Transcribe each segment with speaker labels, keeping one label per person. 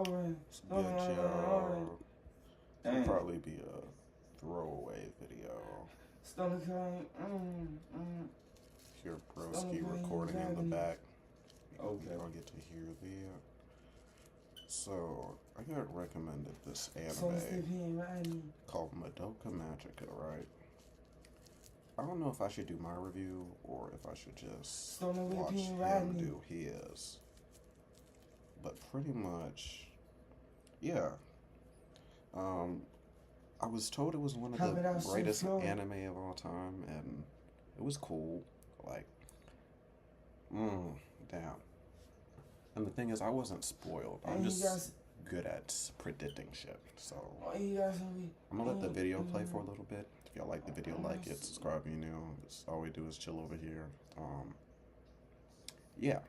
Speaker 1: Good job. It'll probably be a throwaway video. Hear Broski recording in the back. Okay. I'll get to hear the. So, I got recommended this anime called Madoka Magica, right? I don't know if I should do my review or if I should just watch him do his. But pretty much, yeah. I was told it was one of the greatest anime of all time, and it was cool. Like, damn. And the thing is, I wasn't spoiled. I'm just good at predicting shit. So, I'm gonna let the video play for a little bit. If y'all like the video, like it, subscribe if you're new. That's all we do is chill over here. Yeah.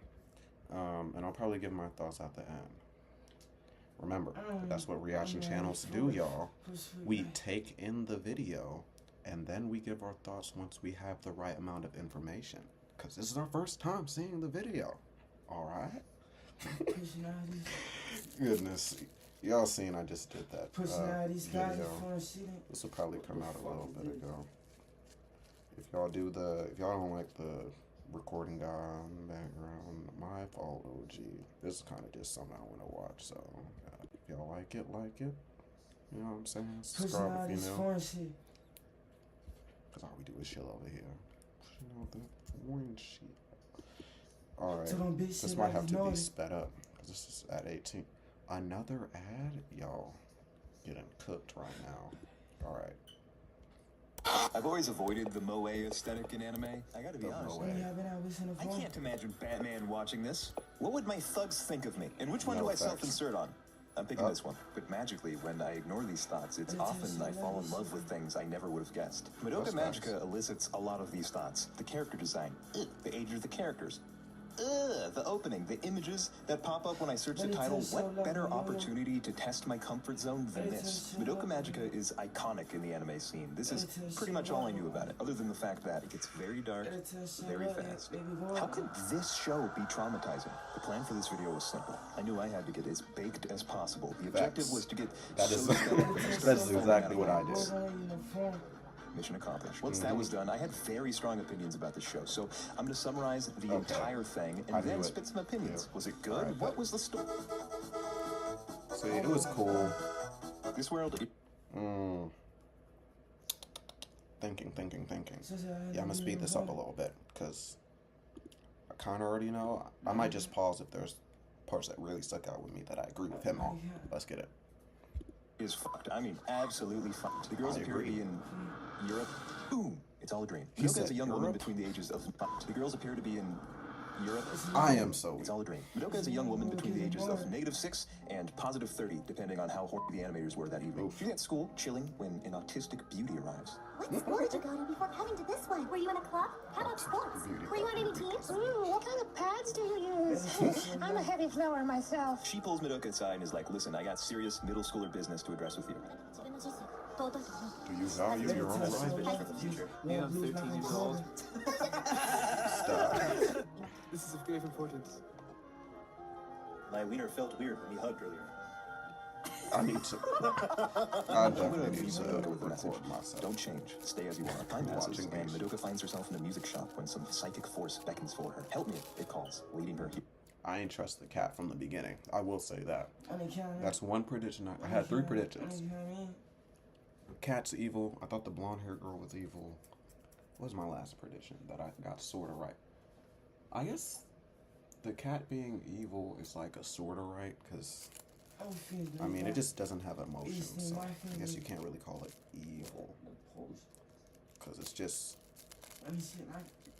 Speaker 1: And I'll probably give my thoughts at the end. Remember, that's what reaction channels do, y'all. We take in the video, and then we give our thoughts once we have the right amount of information. Because this is our first time seeing the video. Alright? Goodness. Y'all seen I just did that video. This will probably come out a little bit ago. If y'all don't like the recording guy in the background, my fault, OG. This is kind of just something I want to watch, so if y'all like it, you know what I'm saying? Subscribe if you know. Because all we do is chill over here. You know, the orange sheet. Alright, this might have to be sped up, because this is at 18. Another ad? Y'all getting cooked right now. Alright.
Speaker 2: I've always avoided the moe aesthetic in anime. I gotta be honest. I can't imagine Batman watching this. What would my thugs think of me? And which one do I self-insert on? I'm picking this one. But magically, when I ignore these thoughts, it's often I fall in love with things I never would have guessed. Madoka Magica elicits a lot of these thoughts. The character design, the age of the characters, the opening, the images that pop up when I search the title. What better opportunity to test my comfort zone than this? Madoka Magica is iconic in the anime scene. This is pretty much all I knew about it, other than the fact that it gets very dark, very fast. How could this show be traumatizing? The plan for this video was simple. I knew I had to get as baked as possible. The objective was to get
Speaker 1: that's exactly what I did.
Speaker 2: Mission accomplished. Once that was done, I had very strong opinions about the show, so I'm going to summarize the entire thing and then spit some opinions. Was it good? Right, what was the story?
Speaker 1: See, it was cool.
Speaker 2: This world...
Speaker 1: Thinking. Yeah, I'm going to speed this up a little bit, because I kind of already know. I might just pause if there's parts that really stuck out with me that I agree with him on. Let's get it.
Speaker 2: Is fucked. I mean, absolutely fucked. The girls appear to be in Europe. Boom! It's all a dream. Madoka is a young woman between the ages of... The girls appear to be in Europe.
Speaker 1: I am so...
Speaker 2: It's all a dream. Madoka is a young woman between the ages of -6 and +30, depending on how horny the animators were that evening. She's at school, chilling, when an autistic beauty arrives.
Speaker 3: What school did you go to before coming to this one? Were you in a club? How about sports? Were you on any teams?
Speaker 4: What kind of pads do you use? I'm a heavy flower myself.
Speaker 2: She pulls Madoka aside and is like, listen, I got serious middle schooler business to address with you.
Speaker 1: Do you value your own life?
Speaker 5: Yeah, I'm 13 years old.
Speaker 1: Stop.
Speaker 5: This is of grave importance.
Speaker 2: My wiener felt weird when he hugged earlier.
Speaker 1: I definitely need to record myself.
Speaker 2: Don't change. Stay as you are. Time passes, and Madoka finds herself in a music shop when some psychic force beckons for her. Help me, it calls, leading her here.
Speaker 1: I ain't trust the cat from the beginning. I will say that. That's one prediction. I had 3 predictions. Cat's evil. I thought the blonde-haired girl was evil. What was my last prediction that I got sort of right? I guess the cat being evil is like a sort of right, because... I mean, it just doesn't have emotions, so I guess you can't really call it evil. Because it's just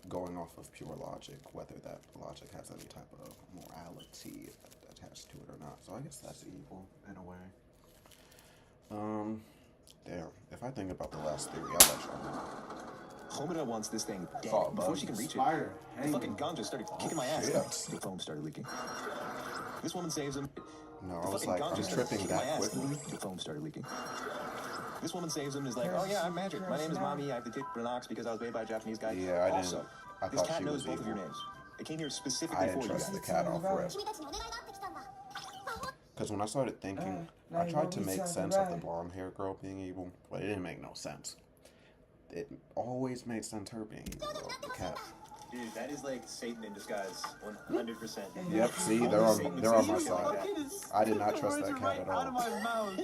Speaker 1: going off of pure logic, whether that logic has any type of morality attached to it or not. So I guess that's evil, in a way. Damn. If I think about the last theory, I'll let y'all know.
Speaker 2: Homura wants this thing dead before she can reach it. The fucking ganja started kicking my ass. The foam started leaking. This woman saves him.
Speaker 1: No, I was like, I'm tripping that quickly.
Speaker 2: The foam started leaking. This woman saves him and is like, oh yeah, I'm magic. My name is Mommy. I have the tick for an ox because I was made by a Japanese guy.
Speaker 1: Yeah, I didn't. I
Speaker 2: this cat knows both of your names. It came here specifically for you.
Speaker 1: I didn't trust the cat off rip. Because when I started thinking, I tried to make sense of the blonde hair girl being evil, but it didn't make no sense. It always made sense her being evil, though, the cat.
Speaker 2: Dude, that is like Satan in disguise, 100%.
Speaker 1: Yep, see, they're on my side. I did not trust that cat at all.
Speaker 5: Out of my mouth.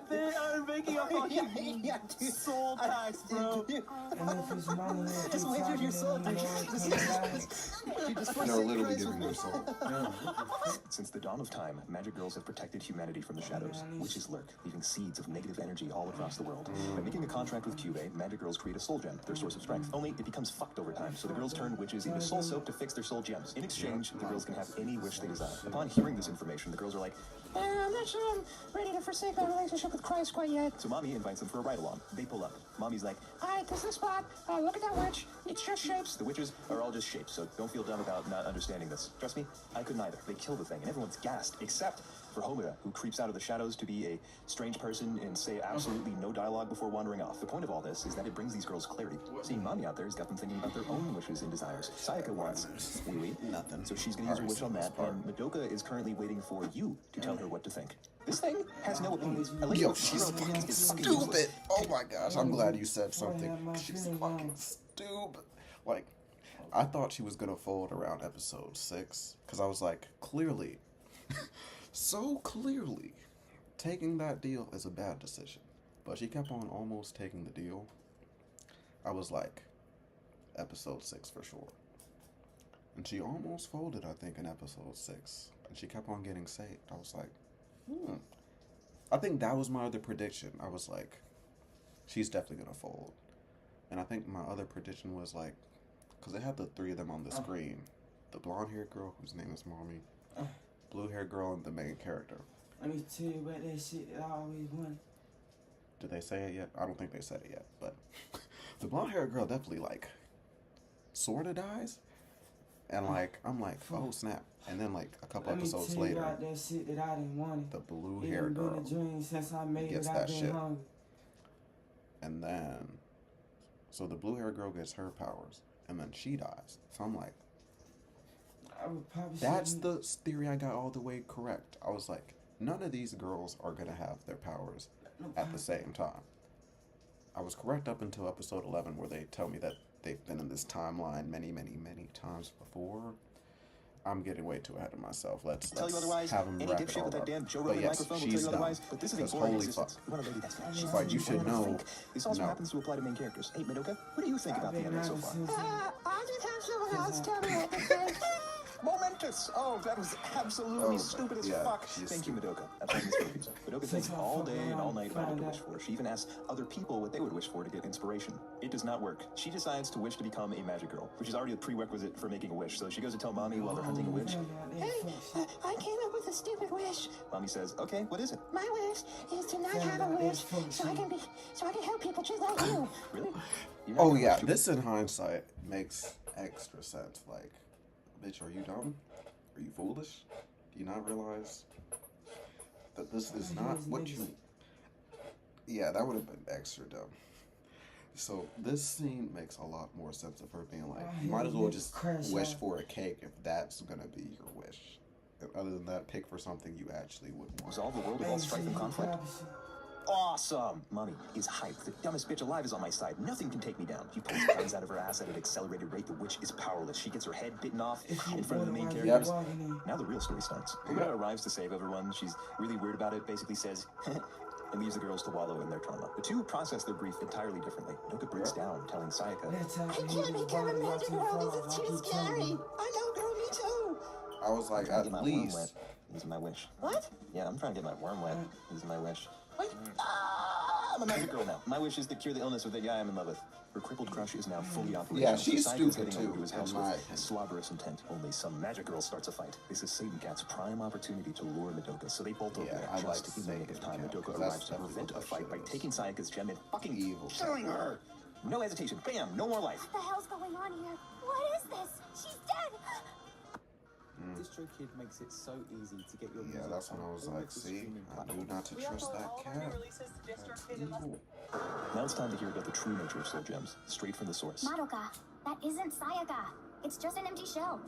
Speaker 5: They are making a fucking soul tax, bro.
Speaker 2: Just wait for your soul tax.
Speaker 1: No, literally giving their soul.
Speaker 2: Since the dawn of time, magic girls have protected humanity from the shadows. Witches lurk, leaving seeds of negative energy all across the world. By making a contract with Cube, magic girls create a soul gem, their source of strength. Only it becomes fucked over time, so the girls turn witches into soul soap to fix their soul gems. In exchange, the girls can have any wish they desire. Upon hearing this information, the girls are like,
Speaker 4: I'm not sure I'm ready to forsake my relationship with Christ quite yet.
Speaker 2: so Mommy invites them for a ride-along. They pull up. Mommy's like,
Speaker 4: Alright, this is the spot. Look at that witch. It's just shapes.
Speaker 2: the witches are all just shapes, so don't feel dumb about not understanding this. Trust me, I couldn't either. They kill the thing, and everyone's gassed, except for Homura, who creeps out of the shadows to be a strange person and say absolutely no dialogue before wandering off. The point of all this is that it brings these girls clarity. Seeing Mommy out there has got them thinking about their own wishes and desires. Sayaka wants
Speaker 1: Nothing.
Speaker 2: so she's gonna use her wish on that, and Madoka is currently waiting for you to tell her what to think. This thing has no opinions.
Speaker 1: Yo, she's fucking stupid. Oh my gosh, I'm glad you said something. She's fucking stupid. Like, I thought she was gonna fold around episode 6, because I was like, clearly, so clearly, taking that deal is a bad decision. But she kept on almost taking the deal. I was like, episode 6 for sure. And she almost folded, I think, in episode 6. And she kept on getting saved. I was like, I think that was my other prediction. I was like, she's definitely gonna fold. And I think my other prediction was like, because they had the 3 of them on the screen. The blonde-haired girl, whose name is Mommy. Blue-haired girl, and the main character.
Speaker 6: Let me tell you about that shit that I always wanted.
Speaker 1: Did they say it yet? I don't think they said it yet. But the blonde-haired girl definitely, like, sort of dies. And, like, I'm like, oh, snap. And then, like, a couple episodes later,
Speaker 6: About that shit that I didn't want.
Speaker 1: the blue-haired girl
Speaker 6: been a dream since I made
Speaker 1: gets
Speaker 6: it.
Speaker 1: that
Speaker 6: I've been
Speaker 1: shit.
Speaker 6: hungry.
Speaker 1: And then, so the blue-haired girl gets her powers. And then she dies. So I'm like,
Speaker 6: I would probably
Speaker 1: that's the theory I got all the way correct. I was like, none of these girls are going to have their powers at the same time. I was correct up until episode 11, where they tell me that they've been in this timeline many, many, many times before. I'm getting way too ahead of myself. Let's
Speaker 2: tell you otherwise.
Speaker 1: have them
Speaker 2: Any
Speaker 1: wrap it
Speaker 2: dipshit
Speaker 1: all
Speaker 2: with that
Speaker 1: up.
Speaker 2: damn Joe
Speaker 1: But
Speaker 2: Rogan
Speaker 1: yes,
Speaker 2: microphone will tell
Speaker 1: she's
Speaker 2: you
Speaker 1: dumb.
Speaker 2: otherwise. But this is a
Speaker 1: Because
Speaker 2: boring
Speaker 1: holy
Speaker 2: existence.
Speaker 1: fuck.
Speaker 2: We want a lady that's got
Speaker 1: She's like, you should know.
Speaker 2: This also
Speaker 1: No.
Speaker 2: happens to apply to main characters. Hey, Madoka, what do you think about the anime so far?
Speaker 4: I'll just have someone else tell me what to think.
Speaker 2: Momentous! Oh, that was absolutely
Speaker 1: Oh,
Speaker 2: stupid as
Speaker 1: yeah,
Speaker 2: fuck.
Speaker 1: she's
Speaker 2: Thank you, Madoka. I'm playing this for you. Madoka thinks all day and all night about what to wish for. She even asks other people what they would wish for to get inspiration. It does not work. She decides to wish to become a magic girl, which is already a prerequisite for making a wish. So she goes to tell Mommy while they're hunting a witch.
Speaker 4: Hey, I came up with a stupid wish.
Speaker 2: Mommy says, okay, what is it?
Speaker 4: My wish is to not have a wish, so I can help people just like you.
Speaker 2: Really? You're not
Speaker 1: Oh
Speaker 2: gonna
Speaker 1: yeah,
Speaker 2: wish to-
Speaker 1: this in hindsight makes extra sense. Like, bitch, are you dumb? Are you foolish? Do you not realize that this is not what you... Yeah, that would have been extra dumb. So this scene makes a lot more sense of her being like, you might as well just wish for a cake if that's gonna be your wish. And other than that, pick for something you actually would want.
Speaker 2: Resolve the world of all strife and conflict. Awesome! Mommy is hyped. The dumbest bitch alive is on my side. Nothing can take me down. She pulls guns out of her ass at an accelerated rate. The witch is powerless. She gets her head bitten off in front of the main characters. Now the real story starts. Homura arrives to save everyone. She's really weird about it. Basically says, and leaves the girls to wallow in their trauma. The two process their grief entirely differently. Madoka breaks down, telling Sayaka,
Speaker 4: I can't become a magic girl. This is too scary. I know, girl, me too.
Speaker 1: I was like,
Speaker 2: trying to
Speaker 1: at
Speaker 2: get my worm
Speaker 1: least...
Speaker 2: wet. Using my wish.
Speaker 4: What?
Speaker 2: Yeah, I'm trying to get my worm wet. Using my wish. What? I'm a magic girl now. My wish is to cure the illness with the guy I'm in love with. Her crippled crush is now fully operational.
Speaker 1: Yeah, she's
Speaker 2: Sayaka's
Speaker 1: stupid
Speaker 2: getting over
Speaker 1: too,
Speaker 2: to his
Speaker 1: in
Speaker 2: house
Speaker 1: my
Speaker 2: with
Speaker 1: opinion.
Speaker 2: slobberous intent. Only some magic girl starts a fight. This is Satan Cat's prime opportunity to lure Madoka, so they bolt over
Speaker 1: Yeah,
Speaker 2: there
Speaker 1: I like
Speaker 2: just in the nick of
Speaker 1: Satan
Speaker 2: time.
Speaker 1: Cat,
Speaker 2: Madoka
Speaker 1: because
Speaker 2: arrives
Speaker 1: that's
Speaker 2: to
Speaker 1: definitely
Speaker 2: prevent a
Speaker 1: what that
Speaker 2: fight
Speaker 1: shit
Speaker 2: by
Speaker 1: is.
Speaker 2: taking Sayaka's gem and fucking
Speaker 1: Evil.
Speaker 2: killing her. No hesitation. Bam! No more life.
Speaker 3: What the hell's going on here? What is this? She's dead!
Speaker 5: Distro Kid makes it so easy to get your
Speaker 1: Yeah,
Speaker 5: music
Speaker 1: that's when
Speaker 5: on
Speaker 1: I was
Speaker 5: all
Speaker 1: like,
Speaker 5: of the
Speaker 1: see,
Speaker 5: streaming
Speaker 1: I knew
Speaker 5: platforms.
Speaker 1: not to trust that cat. That's evil.
Speaker 2: Now it's time to hear about the true nature of soul gems, straight from the source.
Speaker 3: Madoka, that isn't Sayaka. It's just an empty shell.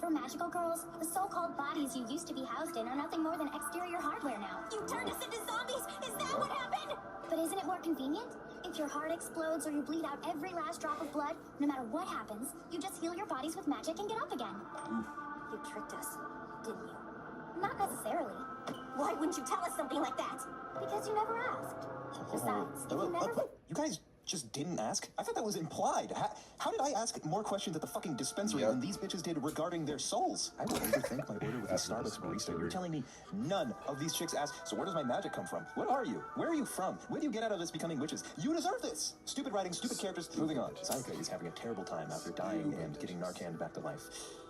Speaker 3: For magical girls, the so-called bodies you used to be housed in are nothing more than exterior hardware now. You turned us into zombies? Is that what happened? But isn't it more convenient? If your heart explodes or you bleed out every last drop of blood, no matter what happens, you just heal your bodies with magic and get up again. You tricked us, didn't you? Not necessarily. Why wouldn't you tell us something like that? Because you never asked. Besides, if you never...
Speaker 2: You guys just didn't ask? I thought that was implied. How did I ask more questions at the fucking dispensary than these bitches did regarding their souls? I would overthink my order with the Starbucks barista. You're telling me none of these chicks asked, so where does my magic come from? What are you? Where are you from? When do you get out of this becoming witches? You deserve this! Stupid writing, stupid characters. Moving on. Sayaka is having a terrible time after dying and getting Narcan back to life.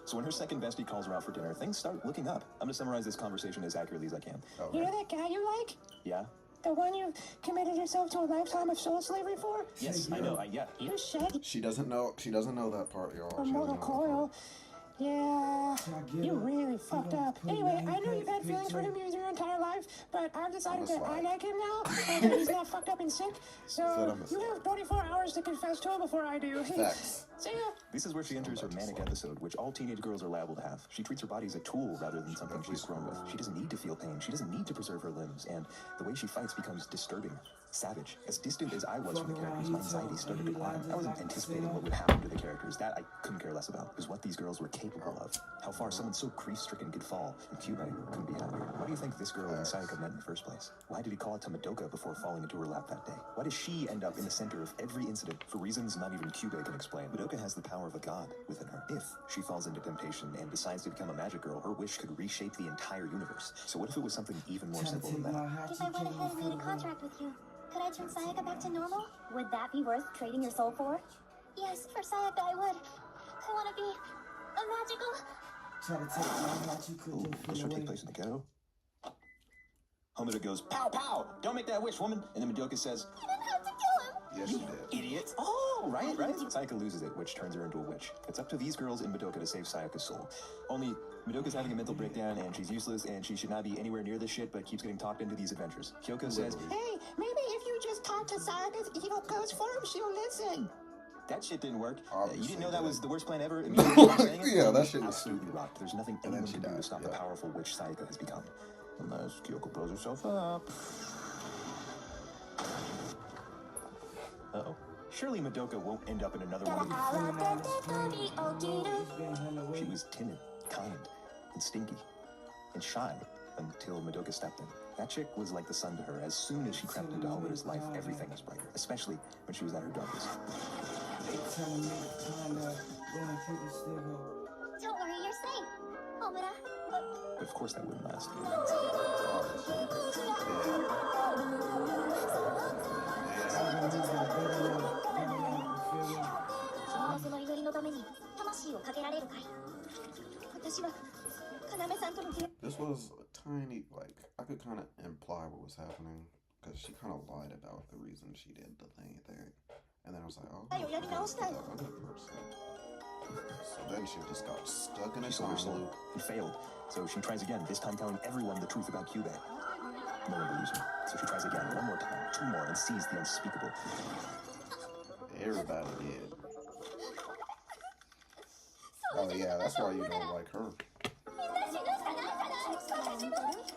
Speaker 2: So when her second bestie calls her out for dinner, things start looking up. I'm gonna summarize this conversation as accurately as I can.
Speaker 4: You know that guy you like?
Speaker 2: Yeah?
Speaker 4: The one you committed yourself to a lifetime of soul slavery for?
Speaker 2: Yes, I know. Yeah.
Speaker 4: You said
Speaker 1: She doesn't know that part, y'all.
Speaker 4: a mortal coil. Yeah, you really fucked up. Anyway, I know you've had feelings for him your entire life, but I've decided that I like him now, and he's not fucked up and sick, so you have 24 hours to confess to him before I do.
Speaker 1: Facts.
Speaker 4: See ya.
Speaker 2: This is where she enters her manic episode, which all teenage girls are liable to have. She treats her body as a tool rather than something she's grown with. She doesn't need to feel pain. She doesn't need to preserve her limbs, and the way she fights becomes disturbing. Savage. As distant as I was from the characters, my anxiety started to climb. I wasn't anticipating what would happen to the characters. That I couldn't care less about. It was what these girls were capable of. How far someone so grief-stricken could fall. And Kyubey couldn't be happier. Why do you think this girl and Sayaka met in the first place? Why did he call it to Madoka before falling into her lap that day? Why does she end up in the center of every incident for reasons not even Kyubey can explain? Madoka has the power of a god within her. If she falls into temptation and decides to become a magic girl, her wish could reshape the entire universe. So what if it was something even more simple than that?
Speaker 3: If I went ahead and made a contract with you, could I turn Sayaka back to normal? Would that be worth trading your soul for? Yes, for Sayaka I would. I want to be a magical...
Speaker 6: Try to take my heart, you could
Speaker 2: This should take place in the ghetto. Homura goes, pow, pow! Don't make that wish, woman! And then Madoka says,
Speaker 3: You didn't have to kill him!
Speaker 1: Yes, she did.
Speaker 2: idiot! Oh, right? Sayaka loses it, which turns her into a witch. It's up to these girls in Madoka to save Sayaka's soul. Only, Madoka's having a mental breakdown, and she's useless, and she should not be anywhere near this shit, but keeps getting talked into these adventures. Kyoko says,
Speaker 4: Hey, maybe if you just talk to Sayaka's evil ghost form, she'll listen.
Speaker 2: that shit didn't work. You
Speaker 1: Obviously
Speaker 2: didn't know that
Speaker 1: didn't.
Speaker 2: was the worst plan ever? Immediately saying it?
Speaker 1: Yeah, that shit was
Speaker 2: Absolutely
Speaker 1: stupid.
Speaker 2: rocked. There's nothing
Speaker 1: And then
Speaker 2: anyone
Speaker 1: she
Speaker 2: can do to
Speaker 1: died,
Speaker 2: stop the
Speaker 1: yeah.
Speaker 2: powerful witch Sayaka has become. Unless Kyoko blows herself up. Uh-oh. Surely Madoka won't end up in another one of these. She was timid, kind, and stinky, and shy until Madoka stepped in. That chick was like the sun to her. As soon as she crept into Homura's life, everything was brighter, especially when she was at her darkest.
Speaker 6: telling me to find out when people still go.
Speaker 3: Don't worry, you're safe. Homura.
Speaker 2: But of course that wouldn't last.
Speaker 1: This was a tiny, like, I could kind of imply what was happening, because she kind of lied about the reason she did the thing there. And then I was like, oh, that's the other person. So then she just got stuck in a
Speaker 2: Sold her
Speaker 1: time
Speaker 2: soul
Speaker 1: loop.
Speaker 2: and failed. So she tries again, this time telling everyone the truth about Kyubey. No one believes her. So she tries again, one more time, two more, and sees the unspeakable.
Speaker 1: Everybody did. Oh yeah, that's why you don't like her.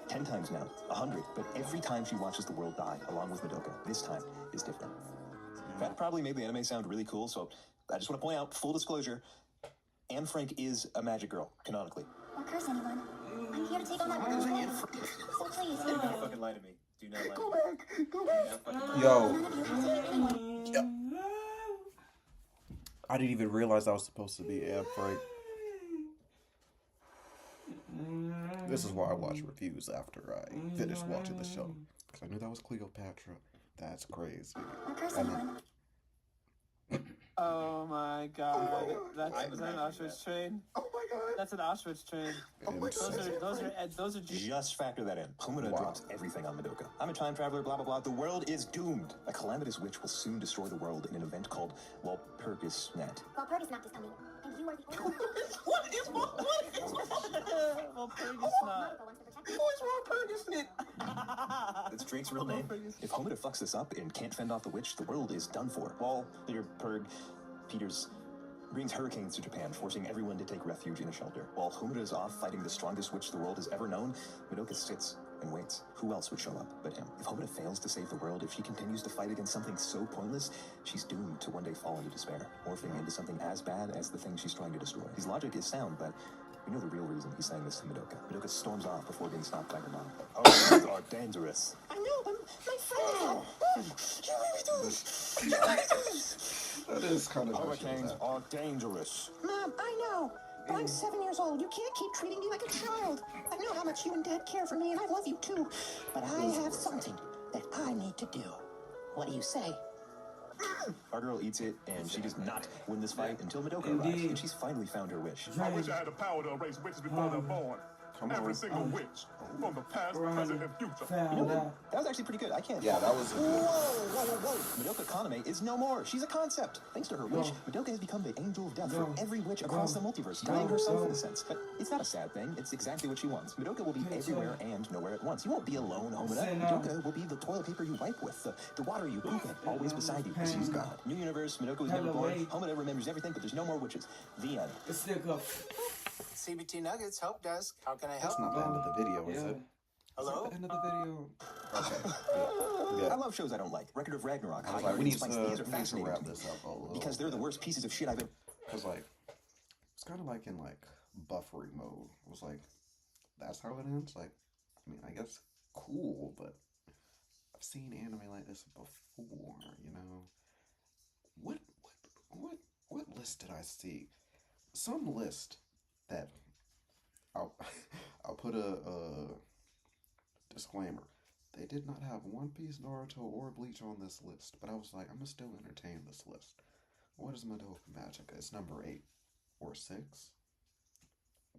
Speaker 2: 10 times now, 100, but every time she watches the world die, along with Madoka, this time is different. That probably made the anime sound really cool, so I just want to point out, full disclosure, Anne Frank is a magic girl, canonically.
Speaker 3: Or curse anyone. I'm here to take on that one. So please,
Speaker 2: Do not fucking lie to me. Do not lie to me.
Speaker 5: Go back. Go back.
Speaker 1: Yo,
Speaker 3: none of you have to anyone.
Speaker 1: I didn't even realize I was supposed to be Anne Frank. This is why I watch reviews after I finish watching the show. Because I knew that was Cleopatra. That's crazy.
Speaker 3: Or curse
Speaker 1: And
Speaker 3: anyone.
Speaker 5: Oh my god. That's is that an
Speaker 2: imagine
Speaker 5: Auschwitz train?
Speaker 6: Oh my god.
Speaker 5: That's an Auschwitz train. Those are
Speaker 2: Just factor that in. Homura drops everything on Madoka. I'm a time traveler, blah, blah, blah. The world is doomed. A calamitous witch will soon destroy the world in an event called Walpurgisnacht.
Speaker 3: Walpurgisnacht is coming, and you are the only
Speaker 5: What is Well,
Speaker 3: Madoka wants to protect you.
Speaker 2: That's Drake's real name. If Homura fucks this up and can't fend off the witch, the world is done for. Wall, Peter, Purg, Peters, brings hurricanes to Japan, forcing everyone to take refuge in a shelter. While Homura is off fighting the strongest witch the world has ever known, Madoka sits and waits. Who else would show up but him? If Homura fails to save the world, if she continues to fight against something so pointless, she's doomed to one day fall into despair, morphing into something as bad as the thing she's trying to destroy. His logic is sound, but we know the real reason he's saying this to Madoka. Madoka storms off before being stopped by her mom. Hurricanes are dangerous.
Speaker 4: I know, but my friend. You really do this. You really do this.
Speaker 1: That is kind of
Speaker 2: Hurricanes are dangerous.
Speaker 4: Mom, I know. But I'm 7 years old. You can't keep treating me like a child. I know how much you and Dad care for me, and I love you too. But I have something that I need to do. What do you say?
Speaker 2: Our girl eats it, and she does not win this fight until Madoka arrives, and she's finally found her wish.
Speaker 7: I wish I had the power to erase witches before they're born. Every single witch, from the past, present, and future.
Speaker 2: You know what? That was actually pretty good. I can't.
Speaker 1: Yeah, that was a good.
Speaker 2: Whoa. Madoka Kaname is no more. She's a concept. Thanks to her wish, Madoka has become the angel of death for every witch across the multiverse, dying herself in a sense. But it's not a sad thing. It's exactly what she wants. Madoka will be everywhere and nowhere at once. You won't be alone, Homura. Madoka will be the toilet paper you wipe with, the water you poop in, always beside you. She's God. New universe, Madoka was never born. Homura remembers everything, but there's no more witches. The end.
Speaker 8: CBT Nuggets Help Desk. How can I help?
Speaker 1: That's not the end of the video, is it?
Speaker 8: Hello?
Speaker 1: Is that the end of the video? Okay.
Speaker 2: I love shows I don't like. Record of Ragnarok.
Speaker 1: I was like, we need to
Speaker 2: fascinating
Speaker 1: wrap this up a little
Speaker 2: because they're the worst pieces of shit I've been.
Speaker 1: Because like, it's kind of like in like buffering mode. It was like, that's how it ends. Like, I mean, I guess cool, but I've seen anime like this before. You know, what list did I see? Some list that I'll put a disclaimer. They did not have One Piece, Naruto, or Bleach on this list, but I was like, I'm gonna still entertain this list. What is Madoka Magica? It's number 8 or 6.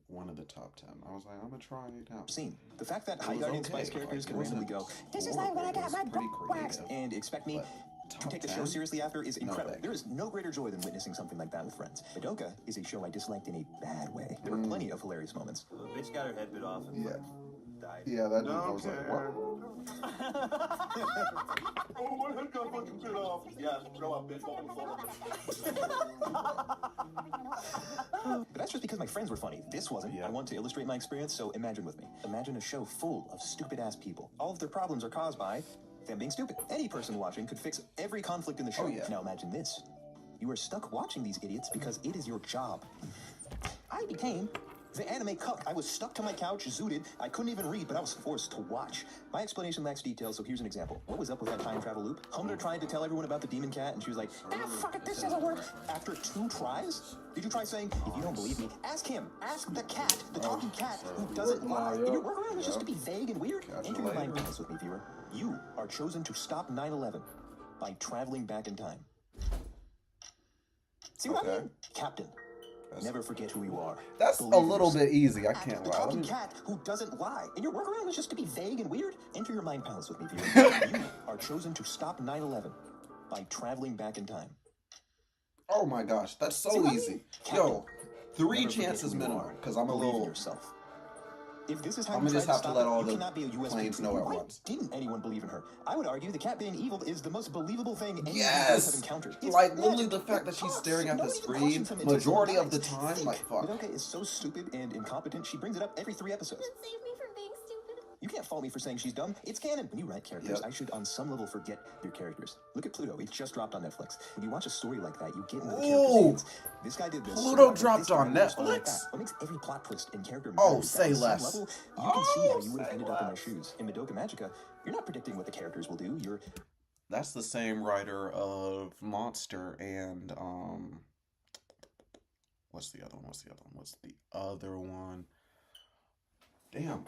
Speaker 1: One of the top 10. I was like, I'm gonna try it out.
Speaker 2: Seen the fact that High Guardian Spice characters can randomly go.
Speaker 4: This is like when I got my butt waxed.
Speaker 2: And expect me to take the show seriously after is incredible. There is no greater joy than witnessing something like that with friends. Madoka is a show I disliked in a bad way. There were plenty of hilarious moments.
Speaker 8: The bitch got her head bit off and died.
Speaker 1: Yeah, that dude, I was like, what?
Speaker 7: Oh, my head got fucking bit off. Yeah, throw up, bitch.
Speaker 2: But that's just because my friends were funny. This wasn't. I want to illustrate my experience, so imagine with me. Imagine a show full of stupid-ass people. All of their problems are caused by them being stupid. Any person watching could fix every conflict in the show. Now imagine this. You are stuck watching these idiots because it is your job. I became the anime cuck. I was stuck to my couch, zooted. I couldn't even read, but I was forced to watch. My explanation lacks detail, so here's an example. What was up with that time travel loop? Homura tried to tell everyone about the demon cat, and she was like,
Speaker 4: fuck it, this doesn't work.
Speaker 2: After 2 tries? Did you try saying, if you don't believe me, ask him. Ask the cat, the talking cat, who doesn't lie. And your workaround is just to be vague and weird? Anchor your mind balance with me, viewer. You are chosen to stop 9/11 by traveling back in time. See what I mean? Captain. Never forget who you are.
Speaker 1: That's a little bit easy. I can't lie.
Speaker 2: The talking cat who doesn't lie. And your workaround is just to be vague and weird? Enter your mind palace with me, viewer. You are chosen to stop 9/11 by traveling back in time.
Speaker 1: Oh my gosh, that's so easy. Yo, 3 chances minimum, because I'm a little...
Speaker 2: yourself. If this is how
Speaker 1: I'm gonna just have to let all the planes know at
Speaker 2: Why
Speaker 1: once.
Speaker 2: didn't anyone believe in her? I would argue the cat being evil is the most believable thing any
Speaker 1: Yes!
Speaker 2: have encountered.
Speaker 1: Like, literally the fact that she's staring at the screen majority of the time, like, fuck.
Speaker 2: Madoka is so stupid and incompetent, she brings it up every 3 episodes.
Speaker 3: Save me from being stupid.
Speaker 2: You can't fault me for saying she's dumb. It's canon. When you write characters, I should on some level forget your characters. Look at Pluto. It just dropped on Netflix. When you watch a story like that, you get into the character's heads. This guy did this.
Speaker 1: Pluto dropped on Netflix?
Speaker 2: Like what makes every plot twist and character
Speaker 1: Oh, say less.
Speaker 2: Level, you can see how you would have ended up in their shoes. In Madoka Magica, you're not predicting what the characters will do. You're...
Speaker 1: That's the same writer of Monster and, what's the other one? Damn.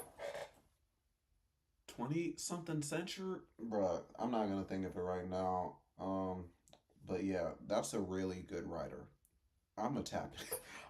Speaker 1: 20-something century? Bruh, I'm not gonna think of it right now. But yeah, that's a really good writer. I'm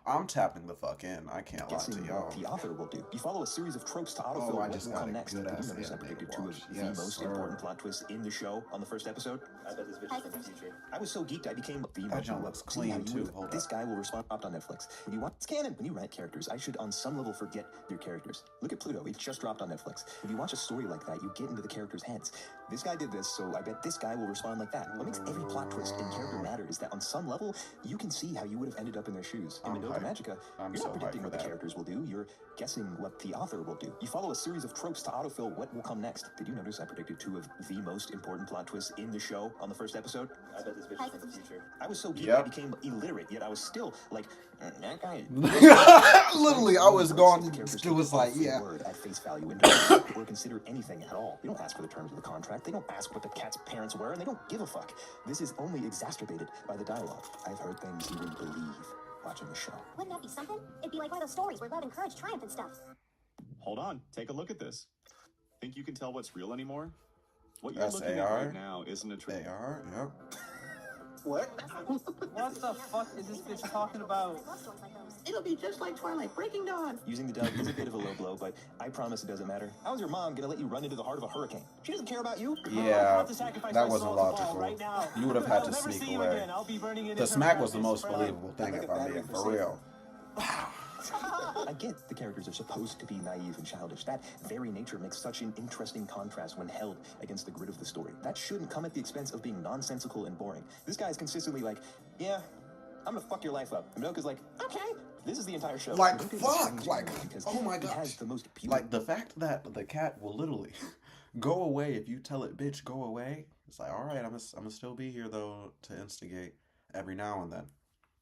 Speaker 1: I'm tapping the fuck in. I can't lie to y'all.
Speaker 2: What the author will do. You follow a series of tropes to autofill what will come next. Did you notice I predicted 2 of the most important plot twists in the show on the first episode? I bet this bitch is in the future. I was so geeked I became the
Speaker 1: That jump looks clean too. Hold
Speaker 2: this guy will respond on Netflix. When you watch, it's canon. When you write characters, I should on some level forget their characters. Look at Pluto. It just dropped on Netflix. When you watch a story like that, you get into the characters' heads. This guy did this, so I bet this guy will respond like that. What makes every plot twist in character matter is that on some level, you can see how you would have ended up in their shoes. In Madoka Magica, you're not predicting what the characters will do, you're guessing what the author will do. You follow a series of tropes to autofill what will come next. Did you notice I predicted 2 of the most important plot twists in the show on the first episode? I bet this bitch is in the future. I was so geeked I became illiterate, yet I was still like, that guy.
Speaker 1: Literally, I was gone. It was like, yeah.
Speaker 2: Word at face value or consider anything at all. They don't ask for the terms of the contract. They don't ask what the cat's parents were, and they don't give a fuck. This is only exacerbated by the dialogue. I've heard things you wouldn't believe watching the show.
Speaker 3: Wouldn't that be something? It'd be like one of those stories where love and courage triumph and stuff.
Speaker 7: Hold on, take a look at this. Think you can tell what's real anymore? What you're looking at right now isn't a trick.
Speaker 1: AR, yep.
Speaker 5: What? What the fuck is this bitch talking about? It'll be just like Twilight Breaking Dawn.
Speaker 2: Using the dove is a bit of a low blow, but I promise it doesn't matter. How's your mom gonna let you run into the heart of a hurricane? She doesn't care about you.
Speaker 1: Yeah, that wasn't logical.
Speaker 5: Right now.
Speaker 1: You would have had to sneak away. The smack was the most believable thing, if I'm being for real.
Speaker 2: I get the characters are supposed to be naive and childish. That very nature makes such an interesting contrast when held against the grit of the story. That shouldn't come at the expense of being nonsensical and boring. This guy is consistently like, yeah, I'm gonna fuck your life up. And Madoka's like, okay. This is the entire show.
Speaker 1: Like, fuck! Like, oh my gosh. Like, the fact that the cat will literally go away if you tell it, bitch, go away. It's like, alright, I'm gonna still be here, though, to instigate every now and then.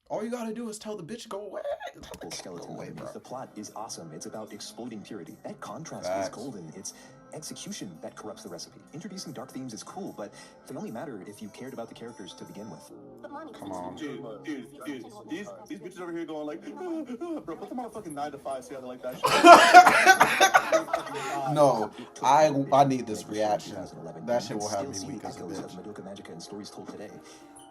Speaker 1: All you gotta do is tell the bitch go away.
Speaker 2: Skeleton away, bro. The plot is awesome. It's about exploding purity. That contrast is golden. It's execution that corrupts the recipe. Introducing dark themes is cool, but they only matter if you cared about the characters to begin with.
Speaker 1: Come on.
Speaker 7: Dude, these bitches over here going like, bro, put them on a fucking 9 to 5, see how they like that shit.
Speaker 1: No, I need this reaction. That shit will have me weak as a bitch.
Speaker 2: Madoka Magica and stories told today.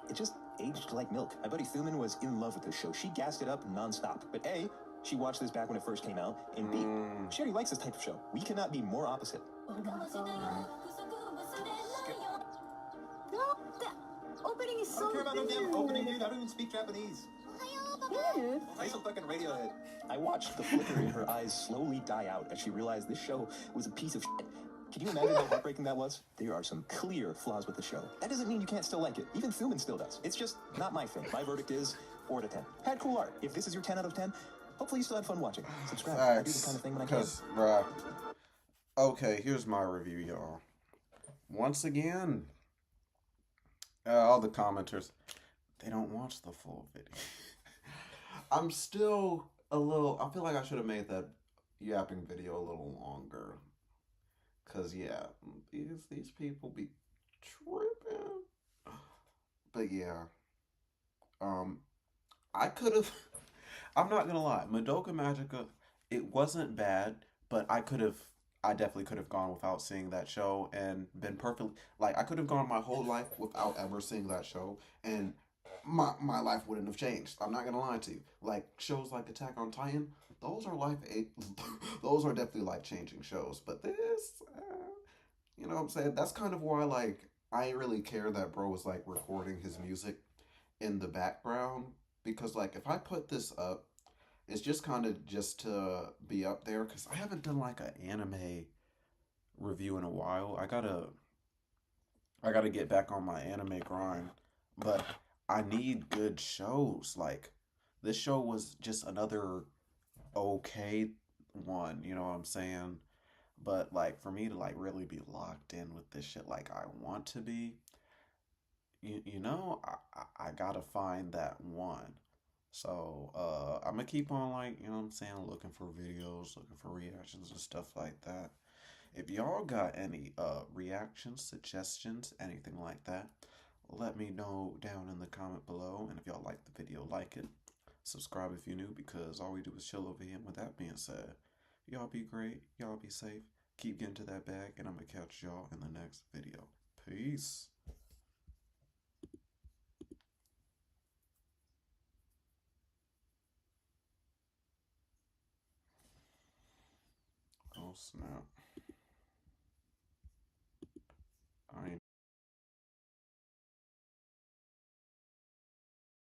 Speaker 2: It just aged like milk. My buddy Thuman was in love with this show. She gassed it up nonstop. But A, she watched this back when it first came out, and B, she already likes this type of show. We cannot be more opposite.
Speaker 3: No, the opening is so
Speaker 5: I don't care about no damn opening, dude. I don't even speak Japanese. Play some fucking Radiohead.
Speaker 2: I watched the flicker in her eyes slowly die out as she realized this show was a piece of shit. Can you imagine how heartbreaking that was? There are some clear flaws with the show. That doesn't mean you can't still like it. Even Thuman still does. It's just not my thing. My verdict is 4 out of 10. Had cool art. If this is your 10 out of 10, hopefully you still had fun watching. Subscribe. I do this kind of thing when I can.
Speaker 1: Bruh. Okay, here's my review, y'all. Once again, all the commenters, they don't watch the full video. I'm still a little, I feel like I should have made that yapping video a little longer. Cause yeah, these people be tripping. But yeah, I could have. I'm not gonna lie, Madoka Magica, it wasn't bad, but I definitely could have gone without seeing that show and been perfectly like I could have gone my whole life without ever seeing that show, and my life wouldn't have changed. I'm not gonna lie to you. Like shows like Attack on Titan. Those are definitely life-changing shows. But this, you know what I'm saying? That's kind of why, like, I ain't really care that bro was, like, recording his music in the background. Because, like, if I put this up, it's just kind of just to be up there. Because I haven't done, like, an anime review in a while. I gotta get back on my anime grind. But I need good shows. Like, this show was just another okay one, you know what I'm saying? But like for me to like really be locked in with this shit like I want to be, you know, I gotta find that one. So I'm gonna keep on like, you know what I'm saying, looking for videos, looking for reactions and stuff like that. If y'all got any reactions, suggestions, anything like that, let me know down in the comment below. And if y'all like the video, like it. Subscribe if you're new, because all we do is chill over here. And with that being said, y'all be great, y'all be safe, keep getting to that bag, and I'm gonna catch y'all in the next video. Peace. Oh, snap.